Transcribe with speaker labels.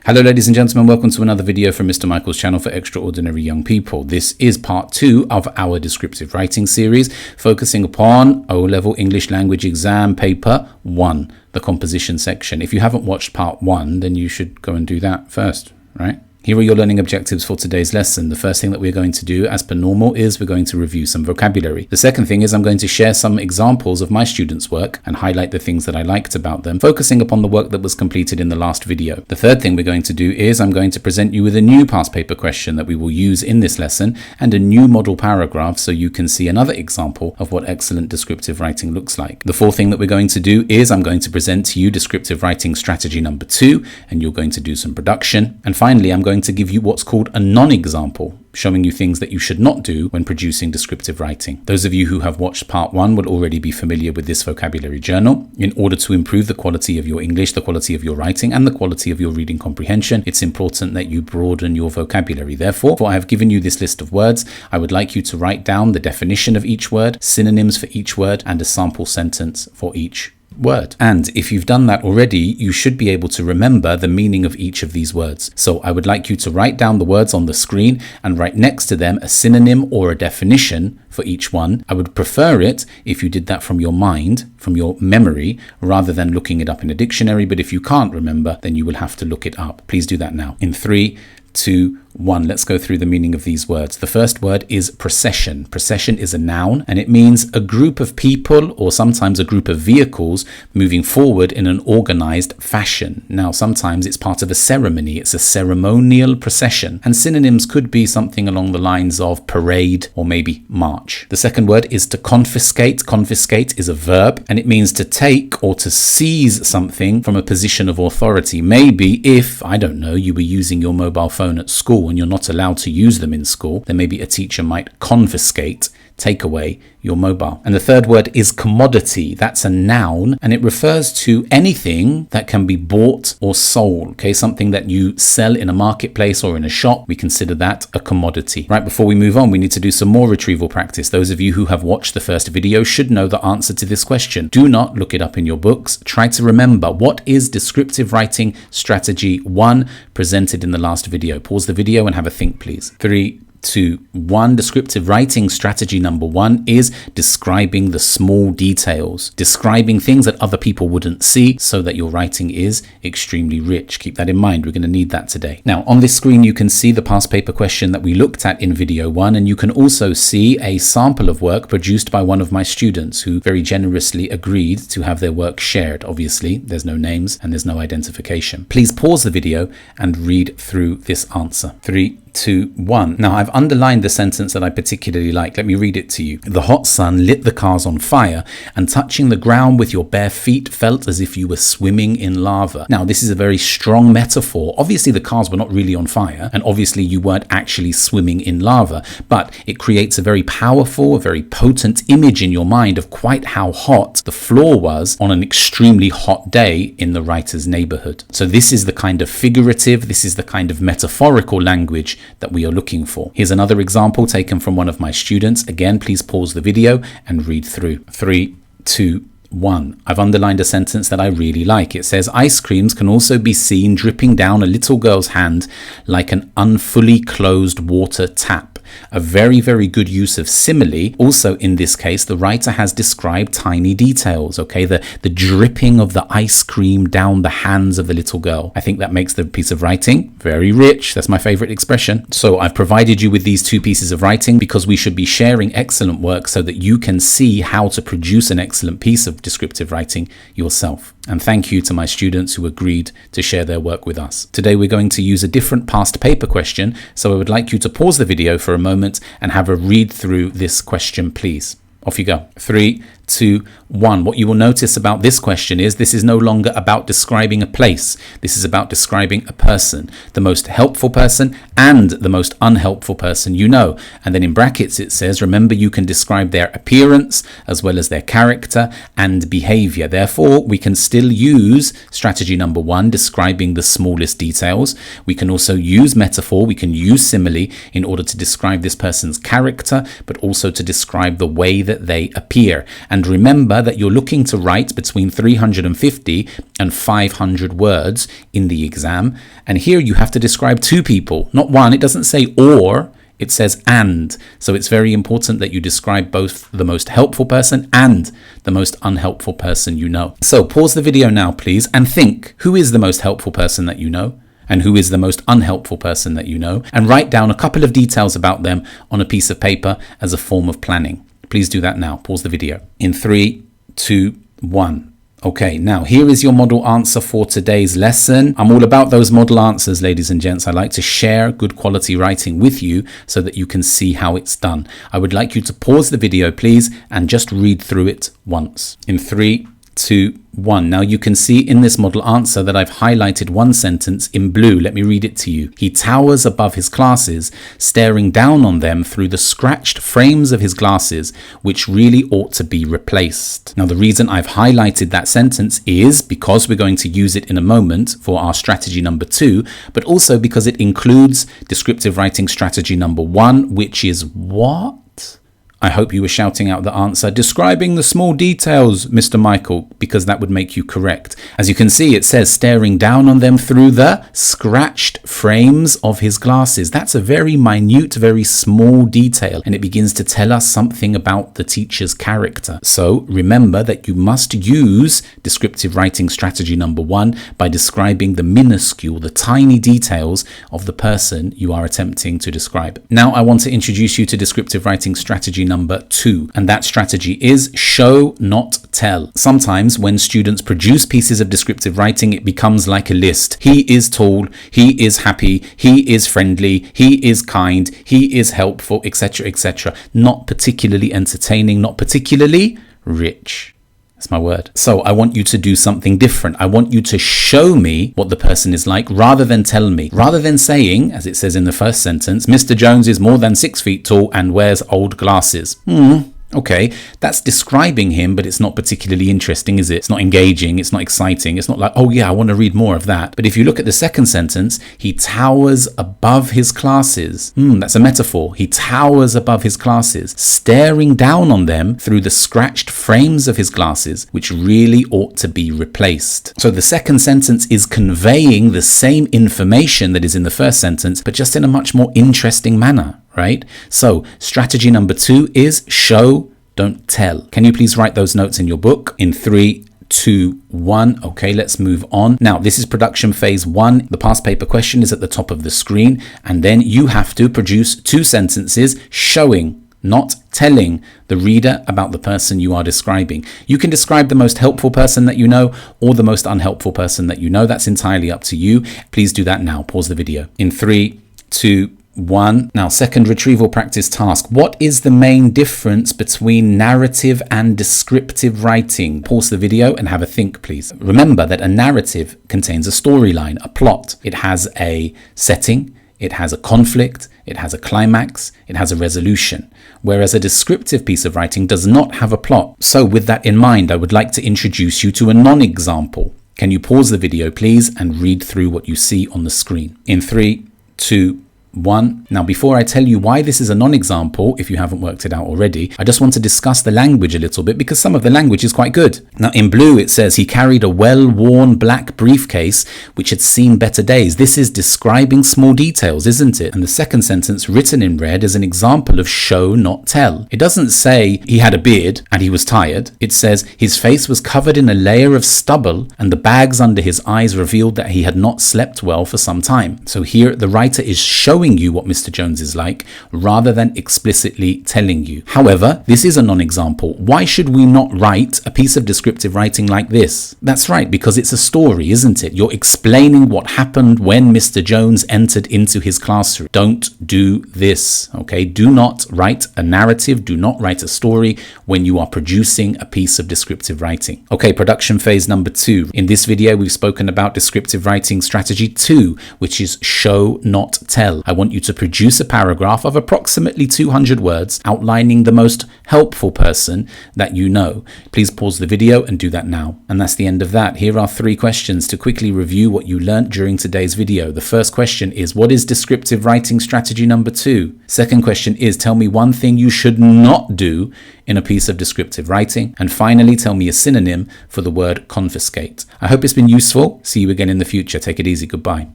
Speaker 1: Hello ladies and gentlemen, welcome to another video from Mr. Michael's channel for extraordinary young people. This is part 2 of our descriptive writing series, focusing upon O-Level English Language Exam Paper 1, the composition section. If you haven't watched part 1, then you should go and do that first, right? Here are your learning objectives for today's lesson. The first thing that we're going to do, as per normal, is we're going to review some vocabulary. The second thing is I'm going to share some examples of my students' work and highlight the things that I liked about them, focusing upon the work that was completed in the last video. The third thing we're going to do is I'm going to present you with a new past paper question that we will use in this lesson and a new model paragraph so you can see another example of what excellent descriptive writing looks like. The fourth thing that we're going to do is I'm going to present to you descriptive writing strategy number 2, and you're going to do some production. And finally, I'm going to give you what's called a non-example, showing you things that you should not do when producing descriptive writing. Those of you who have watched part 1 will already be familiar with this vocabulary journal. In order to improve the quality of your English, the quality of your writing, and the quality of your reading comprehension, it's important that you broaden your vocabulary. Therefore, I have given you this list of words. I would like you to write down the definition of each word, synonyms for each word, and a sample sentence for each word. And if you've done that already, you should be able to remember the meaning of each of these words. So I would like you to write down the words on the screen and write next to them a synonym or a definition for each one. I would prefer it if you did that from your mind, from your memory, rather than looking it up in a dictionary. But if you can't remember, then you will have to look it up. Please do that now. In 3, 2, 1. Let's go through the meaning of these words. The first word is procession. Procession is a noun, and it means a group of people or sometimes a group of vehicles moving forward in an organized fashion. Now, sometimes it's part of a ceremony. It's a ceremonial procession, and synonyms could be something along the lines of parade or maybe march. The second word is to confiscate. Confiscate is a verb, and it means to take or to seize something from a position of authority. Maybe if, I don't know, you were using your mobile phone at school and you're not allowed to use them in school, then maybe a teacher might confiscate, take away your mobile. And the third word is commodity. That's a noun, and it refers to anything that can be bought or sold. Okay, something that you sell in a marketplace or in a shop, we consider that a commodity. Right, before we move on, we need to do some more retrieval practice. Those of you who have watched the first video should know the answer to this question. Do not look it up in your books. Try to remember, what is descriptive writing strategy 1 presented in the last video? Pause the video and have a think, please. 3, 2, 1. Descriptive writing strategy number 1 is describing the small details, describing things that other people wouldn't see so that your writing is extremely rich. Keep that in mind. We're going to need that today. Now, on this screen, you can see the past paper question that we looked at in video 1, and you can also see a sample of work produced by one of my students who very generously agreed to have their work shared. Obviously, there's no names and there's no identification. Please pause the video and read through this answer. 3, 2, 1. Now, I've underlined the sentence that I particularly like. Let me read it to you. The hot sun lit the cars on fire, and touching the ground with your bare feet felt as if you were swimming in lava. Now, this is a very strong metaphor. Obviously, the cars were not really on fire, and obviously you weren't actually swimming in lava, but it creates a very powerful, a very potent image in your mind of quite how hot the floor was on an extremely hot day in the writer's neighborhood. So this is the kind of figurative, this is the kind of metaphorical language that we are looking for. Here's another example taken from one of my students. Again, please pause the video and read through. 3, 2, 1. I've underlined a sentence that I really like. It says, ice creams can also be seen dripping down a little girl's hand like an unfully closed water tap. A very, very good use of simile. Also, in this case, the writer has described tiny details, okay? The dripping of the ice cream down the hands of the little girl. I think that makes the piece of writing very rich. That's my favorite expression. So I've provided you with these 2 pieces of writing because we should be sharing excellent work so that you can see how to produce an excellent piece of descriptive writing yourself. And thank you to my students who agreed to share their work with us. Today we're going to use a different past paper question, so I would like you to pause the video for a moment and have a read through this question, please. Off you go. 3, 2, 1. What you will notice about this question is this is no longer about describing a place. This is about describing a person, the most helpful person and the most unhelpful person you know. And then in brackets it says, remember, you can describe their appearance as well as their character and behavior. Therefore, we can still use strategy number 1, describing the smallest details. We can also use metaphor. We can use simile in order to describe this person's character, but also to describe the way that they appear. And And remember that you're looking to write between 350 and 500 words in the exam. And here you have to describe two people, not one. It doesn't say or, it says and. So it's very important that you describe both the most helpful person and the most unhelpful person you know. So pause the video now, please, and think, who is the most helpful person that you know? And who is the most unhelpful person that you know? And write down a couple of details about them on a piece of paper as a form of planning. Please do that now. Pause the video. In 3, 2, 1. Okay, now here is your model answer for today's lesson. I'm all about those model answers, ladies and gents. I like to share good quality writing with you so that you can see how it's done. I would like you to pause the video, please, and just read through it once. In 3, 2, 1. Now you can see in this model answer that I've highlighted one sentence in blue. Let me read it to you. He towers above his classes, staring down on them through the scratched frames of his glasses, which really ought to be replaced. Now the reason I've highlighted that sentence is because we're going to use it in a moment for our strategy number 2, but also because it includes descriptive writing strategy number 1, which is what? I hope you were shouting out the answer, describing the small details, Mr. Michael, because that would make you correct. As you can see, it says staring down on them through the scratched frames of his glasses. That's a very minute, very small detail, and it begins to tell us something about the teacher's character. So remember that you must use descriptive writing strategy number 1 by describing the minuscule, the tiny details of the person you are attempting to describe. Now I want to introduce you to descriptive writing strategy number 2, and that strategy is show, not tell. Sometimes when students produce pieces of descriptive writing, it becomes like a list. He is tall, he is happy, he is friendly, he is kind, he is helpful, etc., etc. Not particularly entertaining, not particularly rich. That's my word. So I want you to do something different. I want you to show me what the person is like rather than tell me. Rather than saying, as it says in the first sentence, Mr. Jones is more than 6 feet tall and wears old glasses. Okay, that's describing him, but it's not particularly interesting, is it? It's not engaging, it's not exciting, it's not like, oh yeah, I want to read more of that. But if you look at the second sentence, he towers above his classes. That's a metaphor. He towers above his classes, staring down on them through the scratched frames of his glasses, which really ought to be replaced. So the second sentence is conveying the same information that is in the first sentence, but just in a much more interesting manner. Right? So strategy number 2 is show, don't tell. Can you please write those notes in your book? In 3, 2, 1. Okay, let's move on. Now, this is production phase 1. The past paper question is at the top of the screen, and then you have to produce 2 sentences showing, not telling the reader about the person you are describing. You can describe the most helpful person that you know or the most unhelpful person that you know. That's entirely up to you. Please do that now. Pause the video. In 3, 2, 1. Now, second retrieval practice task. What is the main difference between narrative and descriptive writing? Pause the video and have a think, please. Remember that a narrative contains a storyline, a plot. It has a setting, it has a conflict, it has a climax, it has a resolution. Whereas a descriptive piece of writing does not have a plot. So with that in mind, I would like to introduce you to a non-example. Can you pause the video, please, and read through what you see on the screen? In 3, 2, 1. Now, before I tell you why this is a non-example, if you haven't worked it out already, I just want to discuss the language a little bit because some of the language is quite good. Now, in blue, it says he carried a well-worn black briefcase which had seen better days. This is describing small details, isn't it? And the second sentence, written in red, is an example of show, not tell. It doesn't say he had a beard and he was tired. It says his face was covered in a layer of stubble and the bags under his eyes revealed that he had not slept well for some time. So here, the writer is showing you what Mr. Jones is like rather than explicitly telling you. However, this is a non-example. Why should we not write a piece of descriptive writing like this? That's right, because it's a story, isn't it? You're explaining what happened when Mr. Jones entered into his classroom. Don't do this, okay? Do not write a narrative, do not write a story when you are producing a piece of descriptive writing. Okay, production phase number 2. In this video, we've spoken about descriptive writing strategy 2, which is show, not tell. I want you to produce a paragraph of approximately 200 words outlining the most helpful person that you know. Please pause the video and do that now. And that's the end of that. Here are 3 questions to quickly review what you learnt during today's video. The first question is, what is descriptive writing strategy number 2? Second question is, tell me one thing you should not do in a piece of descriptive writing. And finally, tell me a synonym for the word confiscate. I hope it's been useful. See you again in the future. Take it easy. Goodbye.